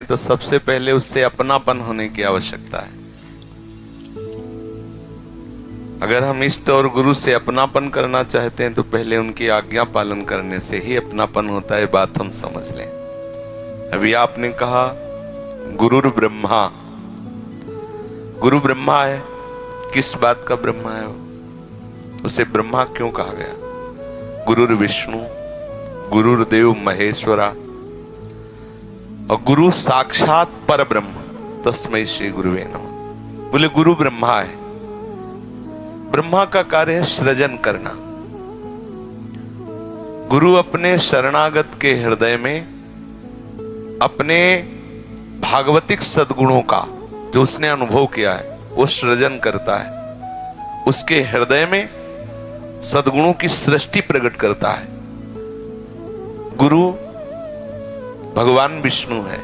तो सबसे पहले उससे अपनापन होने की आवश्यकता है। अगर हम इष्ट और गुरु से अपनापन करना चाहते हैं तो पहले उनकी आज्ञा पालन करने से ही अपनापन होता है। बात हम समझ लें। अभी आपने कहा गुरुर ब्रह्मा, गुरु ब्रह्मा है। किस बात का ब्रह्मा है वो? उसे ब्रह्मा क्यों कहा गया? गुरुर विष्णु, गुरुर्देव महेश्वरा, और गुरु साक्षात पर ब्रह्म, तस्मै श्री गुरुवे नमः। बोले गुरु ब्रह्मा है। ब्रह्मा का कार्य है सृजन करना। गुरु अपने शरणागत के हृदय में अपने भागवतिक सद्गुणों का जो उसने अनुभव किया है वो सृजन करता है। उसके हृदय में सद्गुणों की सृष्टि प्रकट करता है। गुरु भगवान विष्णु है।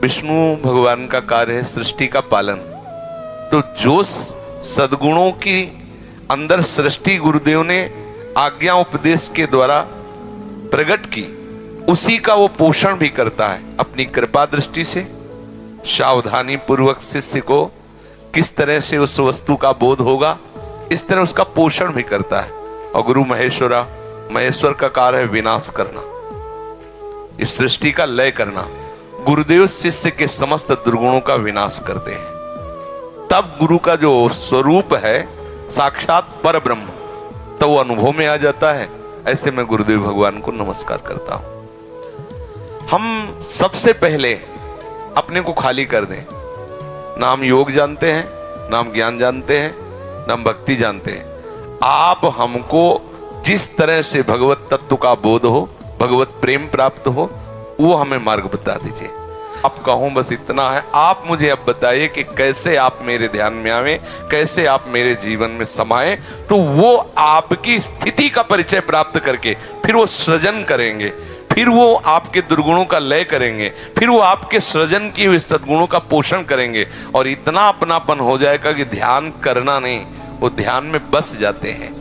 विष्णु भगवान का कार्य है सृष्टि का पालन। तो जो सद्गुणों की अंदर सृष्टि गुरुदेव ने आज्ञा उपदेश के द्वारा प्रकट की, उसी का वो पोषण भी करता है अपनी कृपा दृष्टि से। सावधानी पूर्वक शिष्य को किस तरह से उस वस्तु का बोध होगा, इस तरह उसका पोषण भी करता है। और गुरु महेश्वरा, महेश्वर का कार्य है विनाश करना, इस सृष्टि का लय करना। गुरुदेव शिष्य के समस्त दुर्गुणों का विनाश करते हैं। तब गुरु का जो स्वरूप है साक्षात पर ब्रह्म, तो वो अनुभव में आ जाता है। ऐसे मैं गुरुदेव भगवान को नमस्कार करता हूं। हम सबसे पहले अपने को खाली कर दें। ना हम योग जानते हैं, ना हम ज्ञान जानते हैं, ना हम भक्ति जानते हैं। आप हमको जिस तरह से भगवत तत्व का बोध हो, भगवत प्रेम प्राप्त हो, वो हमें मार्ग बता दीजिए। आप कहूं बस इतना है, आप मुझे अब बताइए कि कैसे आप मेरे ध्यान में आवे, कैसे आप मेरे जीवन में समाये। तो वो आपकी स्थिति का परिचय प्राप्त करके फिर वो सृजन करेंगे, फिर वो आपके दुर्गुणों का लय करेंगे, फिर वो आपके सृजन की हुई सद्गुणों का पोषण करेंगे। और इतना अपनापन हो जाएगा कि ध्यान करना नहीं, वो ध्यान में बस जाते हैं।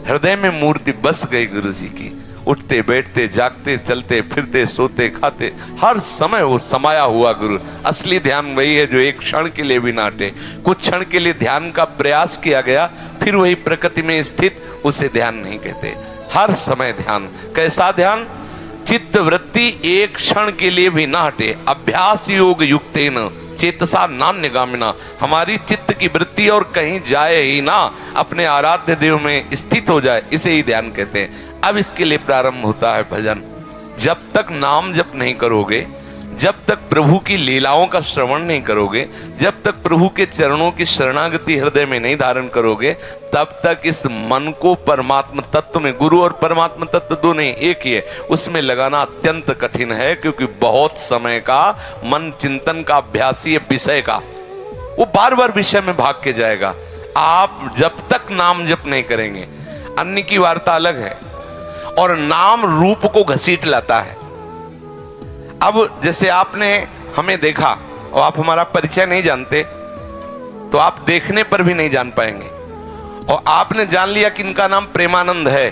हृदय में मूर्ति बस गई गुरु जी की। उठते बैठते जागते चलते फिरते सोते खाते हर समय वो समाया हुआ गुरु। असली ध्यान वही है जो एक क्षण के लिए भी ना हटे। कुछ क्षण के लिए ध्यान का प्रयास किया गया, फिर वही प्रकृति में स्थित, उसे ध्यान नहीं कहते। हर समय ध्यान। कैसा ध्यान? चित्त वृत्ति एक क्षण के लिए भी ना हटे। अभ्यास योग युक्तेन चेतसा नान्यगामिना। हमारी चित्त की वृत्ति और कहीं जाए ही ना, अपने आराध्य देव में स्थित हो जाए, इसे ही ध्यान कहते हैं। अब इसके लिए प्रारंभ होता है भजन। जब तक नाम जप नहीं करोगे, जब तक प्रभु की लीलाओं का श्रवण नहीं करोगे, जब तक प्रभु के चरणों की शरणागति हृदय में नहीं धारण करोगे, तब तक इस मन को परमात्मा तत्व में, गुरु और परमात्मा तत्व दो नहीं एक ही है, उसमें लगाना अत्यंत कठिन है। क्योंकि बहुत समय का मन चिंतन का अभ्यासी है विषय का, वो बार बार विषय में भाग के जाएगा। आप जब तक नाम जप नहीं करेंगे, अन्य की वार्ता अलग है, और नाम रूप को घसीट लाता है। अब जैसे आपने हमें देखा और आप हमारा परिचय नहीं जानते, तो आप देखने पर भी नहीं जान पाएंगे। और आपने जान लिया कि इनका नाम प्रेमानंद है,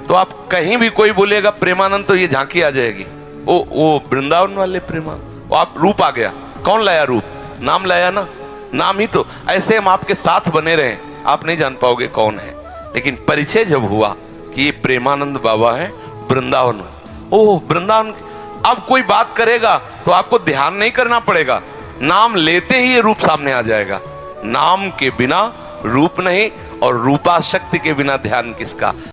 तो आप कहीं भी कोई बोलेगा प्रेमानंद, तो ये झांकी आ जाएगी, वो वृंदावन वाले प्रेमानंद। वो आप रूप आ गया। कौन लाया रूप? नाम लाया ना, नाम ही तो। ऐसे हम आपके साथ बने रहे, आप नहीं जान पाओगे कौन है। लेकिन परिचय जब हुआ कि ये प्रेमानंद बाबा है वृंदावन, ओह वृंदावन। अब कोई बात करेगा तो आपको ध्यान नहीं करना पड़ेगा, नाम लेते ही ये रूप सामने आ जाएगा। नाम के बिना रूप नहीं, और रूपाशक्ति के बिना ध्यान किसका।